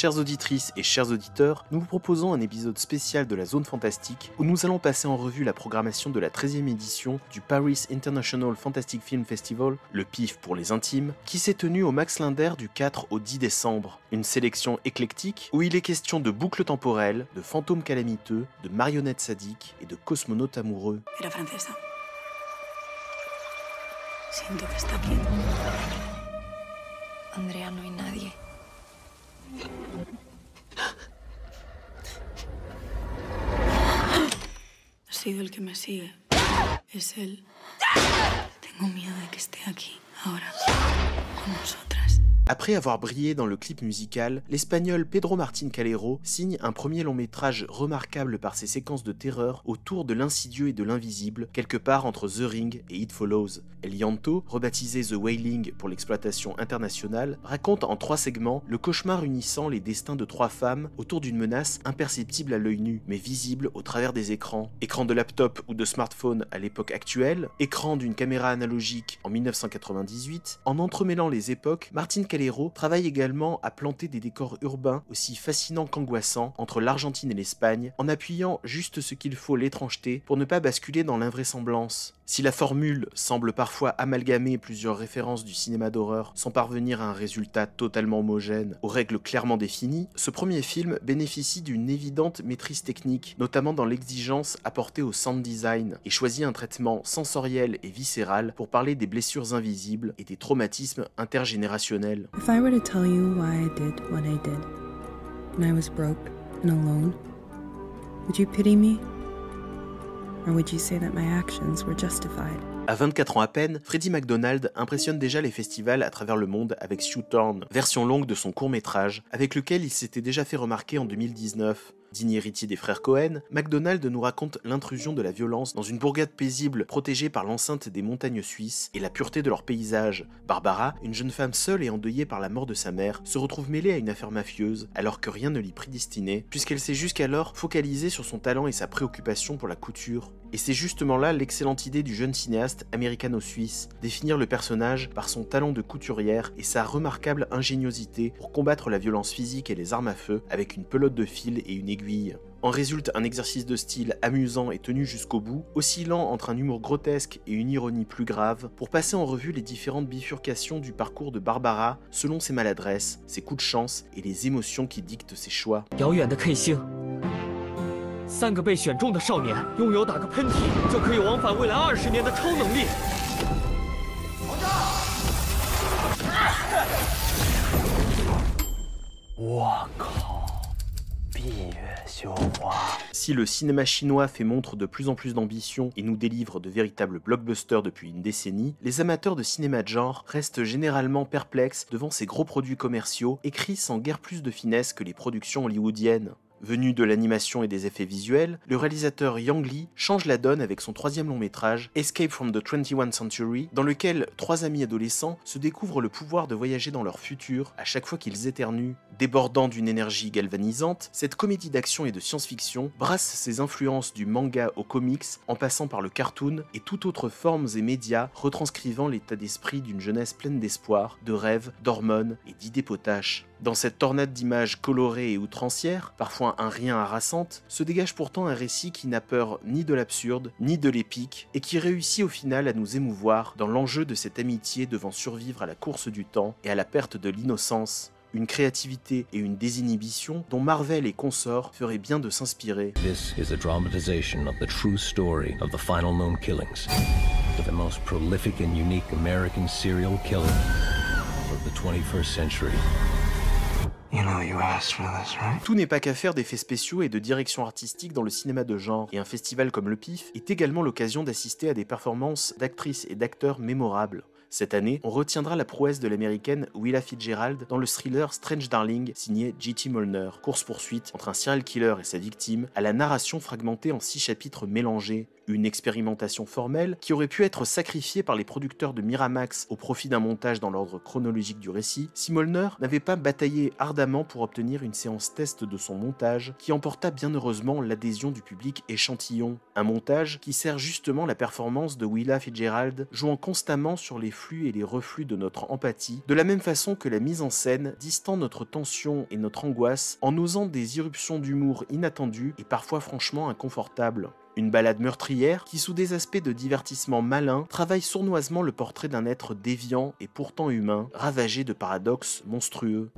Chères auditrices et chers auditeurs, nous vous proposons un épisode spécial de la Zone Fantastique où nous allons passer en revue la programmation de la 13e édition du Paris International Fantastic Film Festival, le PIF pour les intimes, qui s'est tenu au Max Linder du 4 au 10 décembre. Une sélection éclectique où il est question de boucles temporelles, de fantômes calamiteux, de marionnettes sadiques et de cosmonautes amoureux. Era francesa. Siento que está aquí. Andrea, no hay nadie. Ha sido el que me sigue. Es él. Tengo miedo de que esté aquí, ahora, con nosotras. Après avoir brillé dans le clip musical, l'Espagnol Pedro Martín Calero signe un premier long métrage remarquable par ses séquences de terreur autour de l'insidieux et de l'invisible, quelque part entre The Ring et It Follows. El Llanto, rebaptisé The Wailing pour l'exploitation internationale, raconte en 3 segments le cauchemar unissant les destins de 3 femmes autour d'une menace imperceptible à l'œil nu, mais visible au travers des écrans. Écran de laptop ou de smartphone à l'époque actuelle, écran d'une caméra analogique en 1998, en entremêlant les époques, Martín Calero travaille également à planter des décors urbains aussi fascinants qu'angoissants entre l'Argentine et l'Espagne, en appuyant juste ce qu'il faut l'étrangeté pour ne pas basculer dans l'invraisemblance. Si la formule semble parfois amalgamer plusieurs références du cinéma d'horreur sans parvenir à un résultat totalement homogène, aux règles clairement définies, ce premier film bénéficie d'une évidente maîtrise technique, notamment dans l'exigence apportée au sound design, et choisit un traitement sensoriel et viscéral pour parler des blessures invisibles et des traumatismes intergénérationnels. If I were to tell you why I did what I did, and I was broke and alone, would you pity me? Or would you say that my actions were justified? À 24 ans à peine, Freddie McDonald impressionne déjà les festivals à travers le monde avec Shoot-Torn, version longue de son court-métrage, avec lequel il s'était déjà fait remarquer en 2019. Digne héritier des frères Cohen, McDonald nous raconte l'intrusion de la violence dans une bourgade paisible protégée par l'enceinte des montagnes suisses et la pureté de leur paysage. Barbara, une jeune femme seule et endeuillée par la mort de sa mère, se retrouve mêlée à une affaire mafieuse alors que rien ne l'y prédestinait, puisqu'elle s'est jusqu'alors focalisée sur son talent et sa préoccupation pour la couture. Et c'est justement là l'excellente idée du jeune cinéaste américano-suisse, définir le personnage par son talent de couturière et sa remarquable ingéniosité pour combattre la violence physique et les armes à feu avec une pelote de fil et une aiguille. En résulte un exercice de style amusant et tenu jusqu'au bout, oscillant entre un humour grotesque et une ironie plus grave, pour passer en revue les différentes bifurcations du parcours de Barbara selon ses maladresses, ses coups de chance et les émotions qui dictent ses choix. 遥远的 K 星，3个被选中的少年拥有打个喷嚏就可以往返未来20年的超能力。我靠！ Si le cinéma chinois fait montre de plus en plus d'ambition et nous délivre de véritables blockbusters depuis une décennie, les amateurs de cinéma de genre restent généralement perplexes devant ces gros produits commerciaux écrits sans guère plus de finesse que les productions hollywoodiennes. Venu de l'animation et des effets visuels, le réalisateur Yang Lee change la donne avec son 3e long métrage, Escape from the 21st Century, dans lequel 3 amis adolescents se découvrent le pouvoir de voyager dans leur futur à chaque fois qu'ils éternuent. Débordant d'une énergie galvanisante, cette comédie d'action et de science-fiction brasse ses influences du manga au comics, en passant par le cartoon et toutes autres formes et médias retranscrivant l'état d'esprit d'une jeunesse pleine d'espoir, de rêves, d'hormones et d'idées potaches. Dans cette tornade d'images colorées et outrancières, parfois un rien harassante, se dégage pourtant un récit qui n'a peur ni de l'absurde, ni de l'épique, et qui réussit au final à nous émouvoir dans l'enjeu de cette amitié devant survivre à la course du temps et à la perte de l'innocence. Une créativité et une désinhibition dont Marvel et consorts feraient bien de s'inspirer. This is a dramatization of the true story of the final known killings, of the most prolific and unique American serial killer of the 21st century. You know you asked for this, right? Tout n'est pas qu'à faire d'effets spéciaux et de direction artistique dans le cinéma de genre, et un festival comme le PIF est également l'occasion d'assister à des performances d'actrices et d'acteurs mémorables. Cette année, on retiendra la prouesse de l'américaine Willa Fitzgerald dans le thriller Strange Darling signé J.T. Molnar, course-poursuite entre un serial killer et sa victime, à la narration fragmentée en 6 chapitres mélangés, une expérimentation formelle qui aurait pu être sacrifiée par les producteurs de Miramax au profit d'un montage dans l'ordre chronologique du récit, si Molnar n'avait pas bataillé ardemment pour obtenir une séance test de son montage qui emporta bien heureusement l'adhésion du public échantillon. Un montage qui sert justement la performance de Willa Fitzgerald, jouant constamment sur les flux et les reflux de notre empathie, de la même façon que la mise en scène distend notre tension et notre angoisse en osant des irruptions d'humour inattendues et parfois franchement inconfortables. Une balade meurtrière qui, sous des aspects de divertissement malin, travaille sournoisement le portrait d'un être déviant et pourtant humain, ravagé de paradoxes monstrueux.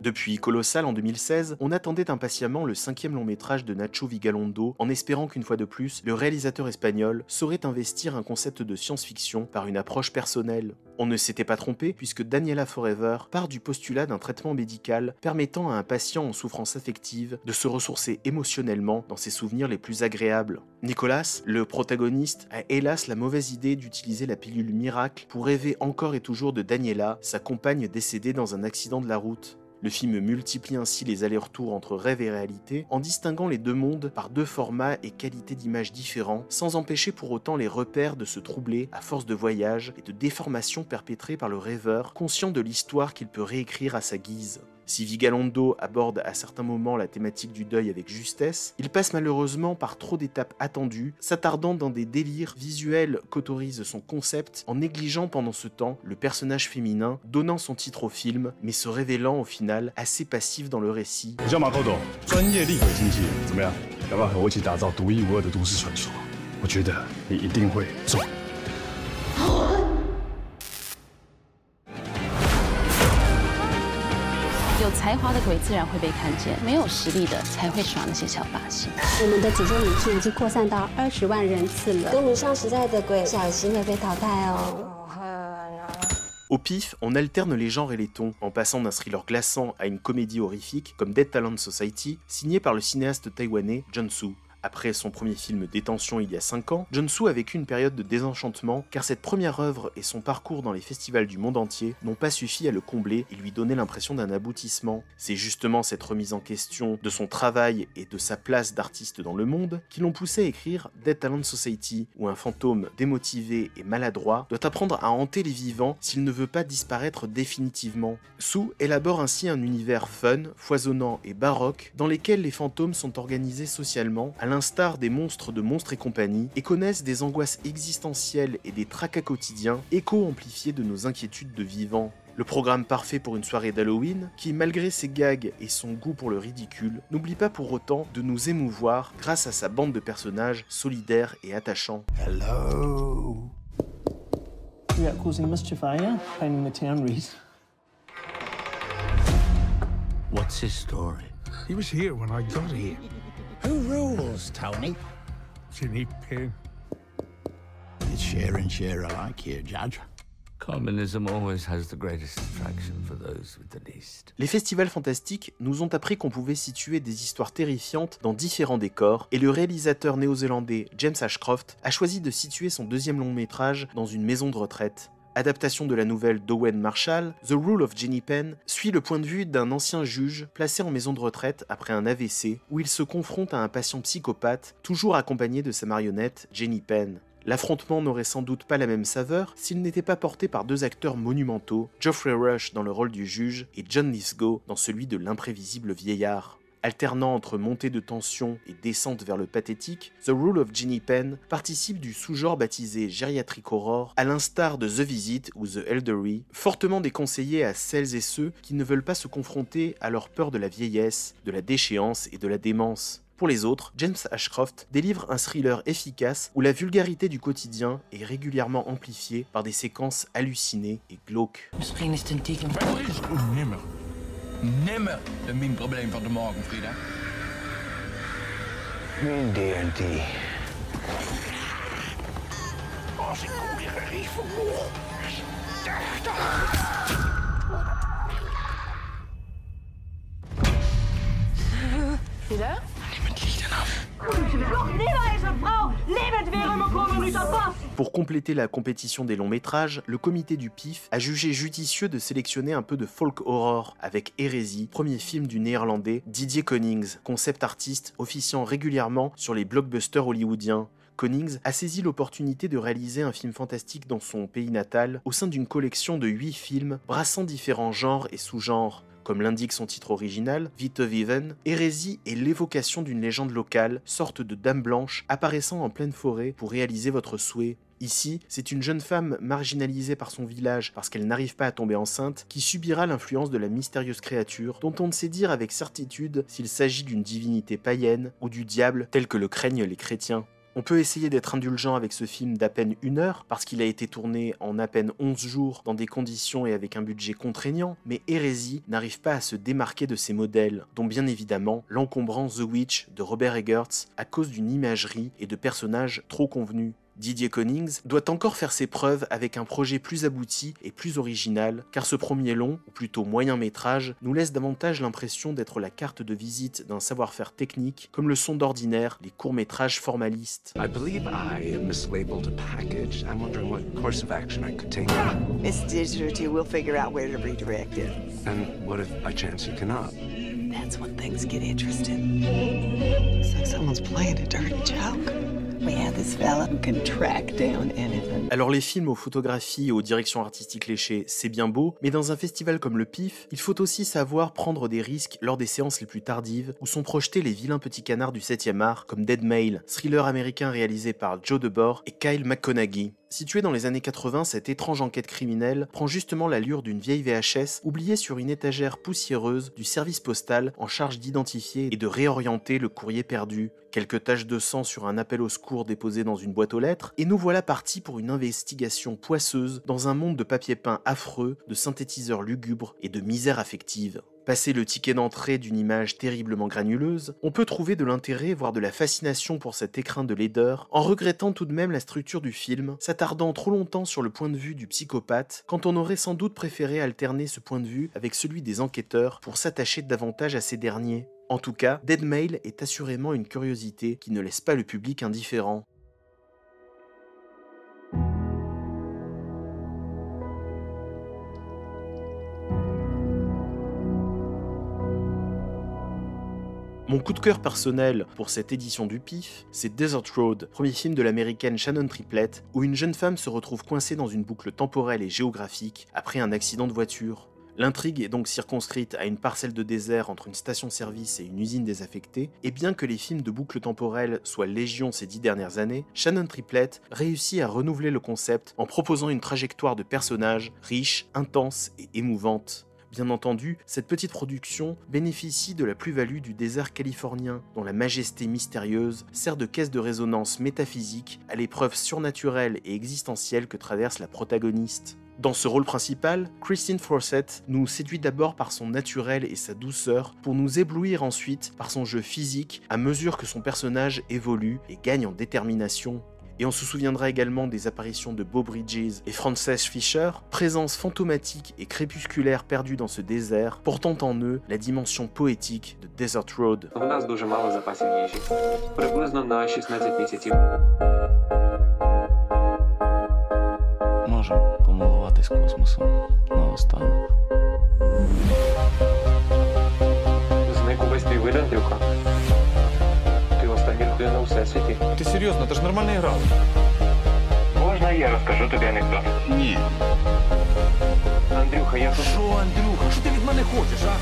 Depuis Colossal en 2016, on attendait impatiemment le 5e long métrage de Nacho Vigalondo en espérant qu'une fois de plus, le réalisateur espagnol saurait investir un concept de science-fiction par une approche personnelle. On ne s'était pas trompé puisque Daniela Forever part du postulat d'un traitement médical permettant à un patient en souffrance affective de se ressourcer émotionnellement dans ses souvenirs les plus agréables. Nicolas, le protagoniste, a hélas la mauvaise idée d'utiliser la pilule miracle pour rêver encore et toujours de Daniela, sa compagne décédée dans un accident de la route. Le film multiplie ainsi les allers-retours entre rêve et réalité, en distinguant les deux mondes par deux formats et qualités d'image différents, sans empêcher pour autant les repères de se troubler à force de voyages et de déformations perpétrées par le rêveur, conscient de l'histoire qu'il peut réécrire à sa guise. Si Vigalondo aborde à certains moments la thématique du deuil avec justesse, il passe malheureusement par trop d'étapes attendues, s'attardant dans des délires visuels qu'autorise son concept en négligeant pendant ce temps le personnage féminin, donnant son titre au film, mais se révélant au final assez passif dans le récit. 我叫马口斗，专业厉鬼经纪人，怎么样？要不要和我一起打造独一无二的都市传说？我觉得你一定会中。 有才华的鬼自然会被看见，没有实力的才会耍那些小把戏。我们的主线影片已经扩散到20万人次了，跟不上时代的鬼，小心会被淘汰哦。 Au pif, on alterne les genres et les tons, en passant d'un thriller glaçant à une comédie horrifique comme Dead Talent Society, signé par le cinéaste taïwanais John Su. Après son premier film Détention il y a 5 ans, John Su a vécu une période de désenchantement car cette première œuvre et son parcours dans les festivals du monde entier n'ont pas suffi à le combler et lui donner l'impression d'un aboutissement. C'est justement cette remise en question de son travail et de sa place d'artiste dans le monde qui l'ont poussé à écrire Dead Talent Society, où un fantôme démotivé et maladroit doit apprendre à hanter les vivants s'il ne veut pas disparaître définitivement. Su élabore ainsi un univers fun, foisonnant et baroque dans lesquels les fantômes sont organisés socialement à l'instar des monstres de Monstres et compagnie, et connaissent des angoisses existentielles et des tracas quotidiens, écho-amplifiés de nos inquiétudes de vivants. Le programme parfait pour une soirée d'Halloween, qui malgré ses gags et son goût pour le ridicule, n'oublie pas pour autant de nous émouvoir grâce à sa bande de personnages solidaires et attachants. Hello. You're out causing mischief, are you? Painting the town red. What's his story? He was here when I got here. Who rules, Tony? Ginny Pin. It's share and share alike here, Judge. Communism always has the greatest attraction for those with the least. Les festivals fantastiques nous ont appris qu'on pouvait situer des histoires terrifiantes dans différents décors, et le réalisateur néo-zélandais James Ashcroft a choisi de situer son deuxième long métrage dans une maison de retraite. Adaptation de la nouvelle d'Owen Marshall, The Rule of Ginny Penn suit le point de vue d'un ancien juge placé en maison de retraite après un AVC, où il se confronte à un patient psychopathe, toujours accompagné de sa marionnette, Jenny Penn. L'affrontement n'aurait sans doute pas la même saveur s'il n'était pas porté par deux acteurs monumentaux, Geoffrey Rush dans le rôle du juge et John Lithgow dans celui de l'imprévisible vieillard. Alternant entre montée de tension et descente vers le pathétique, The Rule of Ginny Penn participe du sous-genre baptisé Geriatric Horror, à l'instar de The Visit ou The Elderly, fortement déconseillé à celles et ceux qui ne veulent pas se confronter à leur peur de la vieillesse, de la déchéance et de la démence. Pour les autres, James Ashcroft délivre un thriller efficace où la vulgarité du quotidien est régulièrement amplifiée par des séquences hallucinées et glauques. Misschien is het een teken. Nimmer de minprobleem van de morgen, Frida. D&D. Als ik kom weer gerief vermoord. Frida? Neem het lied af. Nog nimmer is een vrouw levend weer om een minuut vast. Pour compléter la compétition des longs métrages, le comité du PIF a jugé judicieux de sélectionner un peu de folk horror avec Hérésie, premier film du néerlandais Didier Konings, concept artiste officiant régulièrement sur les blockbusters hollywoodiens. Konings a saisi l'opportunité de réaliser un film fantastique dans son pays natal au sein d'une collection de 8 films brassant différents genres et sous-genres. Comme l'indique son titre original, Witte Wieven, Hérésie est l'évocation d'une légende locale, sorte de dame blanche apparaissant en pleine forêt pour réaliser votre souhait. Ici, c'est une jeune femme marginalisée par son village parce qu'elle n'arrive pas à tomber enceinte qui subira l'influence de la mystérieuse créature dont on ne sait dire avec certitude s'il s'agit d'une divinité païenne ou du diable tel que le craignent les chrétiens. On peut essayer d'être indulgent avec ce film d'à peine 1 heure, parce qu'il a été tourné en à peine 11 jours dans des conditions et avec un budget contraignant, mais Hérésie n'arrive pas à se démarquer de ses modèles, dont bien évidemment l'encombrant The Witch de Robert Eggers à cause d'une imagerie et de personnages trop convenus. Didier Konings doit encore faire ses preuves avec un projet plus abouti et plus original, car ce premier long, ou plutôt moyen métrage, nous laisse davantage l'impression d'être la carte de visite d'un savoir-faire technique, comme le sont d'ordinaire les courts-métrages formalistes. I believe I mislabeled a package. I'm wondering what course of action I could take. It's digital too. We'll figure out where to redirect it. And what if by chance you cannot? That's when things get interesting. Looks like someone's playing a dirty joke. We have this fella who can track down anything. Alors les films aux photographies et aux directions artistiques léchées, c'est bien beau, mais dans un festival comme le PIF, il faut aussi savoir prendre des risques lors des séances les plus tardives où sont projetés les vilains petits canards du 7e art comme Dead Mail, thriller américain réalisé par Joe Debord et Kyle McConaughey. Situé dans les années 80, cette étrange enquête criminelle prend justement l'allure d'une vieille VHS oubliée sur une étagère poussiéreuse du service postal en charge d'identifier et de réorienter le courrier perdu. Quelques taches de sang sur un appel au secours déposé dans une boîte aux lettres, et nous voilà partis pour une investigation poisseuse dans un monde de papier peint affreux, de synthétiseurs lugubres et de misère affective. Passé le ticket d'entrée d'une image terriblement granuleuse, on peut trouver de l'intérêt, voire de la fascination pour cet écrin de laideur, en regrettant tout de même la structure du film, s'attardant trop longtemps sur le point de vue du psychopathe, quand on aurait sans doute préféré alterner ce point de vue avec celui des enquêteurs pour s'attacher davantage à ces derniers. En tout cas, Dead Mail est assurément une curiosité qui ne laisse pas le public indifférent. Mon coup de cœur personnel pour cette édition du PIF, c'est Desert Road, premier film de l'américaine Shannon Triplett, où une jeune femme se retrouve coincée dans une boucle temporelle et géographique après un accident de voiture. L'intrigue est donc circonscrite à une parcelle de désert entre une station-service et une usine désaffectée, et bien que les films de boucle temporelle soient légion ces 10 dernières années, Shannon Triplett réussit à renouveler le concept en proposant une trajectoire de personnages riche, intense et émouvante. Bien entendu, cette petite production bénéficie de la plus-value du désert californien, dont la majesté mystérieuse sert de caisse de résonance métaphysique à l'épreuve surnaturelle et existentielle que traverse la protagoniste. Dans ce rôle principal, Christine Fawcett nous séduit d'abord par son naturel et sa douceur, pour nous éblouir ensuite par son jeu physique à mesure que son personnage évolue et gagne en détermination. Et on se souviendra également des apparitions de Beau Bridges et Frances Fisher, présence fantomatique et crépusculaire perdue dans ce désert, portant en eux la dimension poétique de Desert Road. У нас дуже мало запасів їжі. Приблизно на 16 місяців. Можемо помилуватись космосом наостанок. Зник увесь твій вид, Андрюха. Ти остання людина у всесвіті. Ти серйозно? Це ж нормальна гра. Можна я розкажу тобі анекдот? Ні. Андрюха, я тут... Що, Андрюха? Що ти від мене хочеш, а?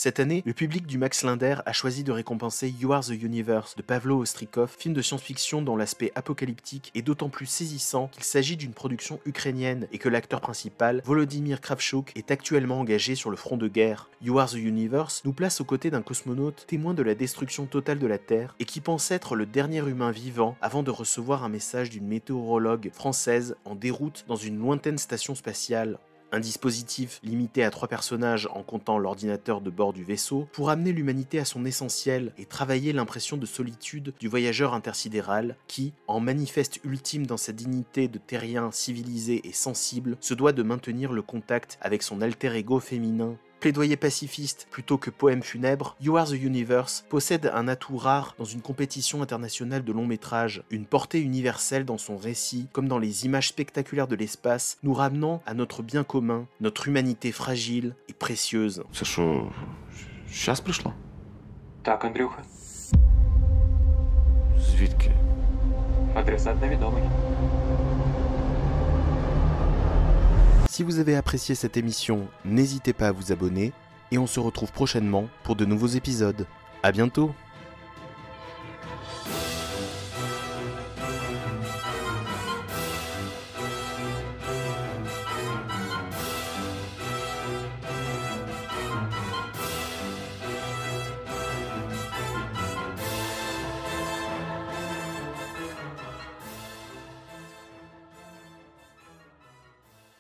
Cette année, le public du Max Linder a choisi de récompenser You Are the Universe de Pavlo Ostrikov, film de science-fiction dont l'aspect apocalyptique est d'autant plus saisissant qu'il s'agit d'une production ukrainienne et que l'acteur principal, Volodymyr Kravchuk, est actuellement engagé sur le front de guerre. You Are the Universe nous place aux côtés d'un cosmonaute témoin de la destruction totale de la Terre et qui pense être le dernier humain vivant avant de recevoir un message d'une météorologue française en déroute dans une lointaine station spatiale. Un dispositif limité à 3 personnages en comptant l'ordinateur de bord du vaisseau pour amener l'humanité à son essentiel et travailler l'impression de solitude du voyageur intersidéral qui, en manifeste ultime dans sa dignité de terrien civilisé et sensible, se doit de maintenir le contact avec son alter ego féminin. Plaidoyer pacifiste plutôt que poème funèbre, You Are the Universe possède un atout rare dans une compétition internationale de long métrage, une portée universelle dans son récit, comme dans les images spectaculaires de l'espace, nous ramenant à notre bien commun, notre humanité fragile et précieuse. Це що, щас прийшло? Так, Андрюха. Звідки? Адресат невідомий. Si vous avez apprécié cette émission, n'hésitez pas à vous abonner et on se retrouve prochainement pour de nouveaux épisodes. À bientôt!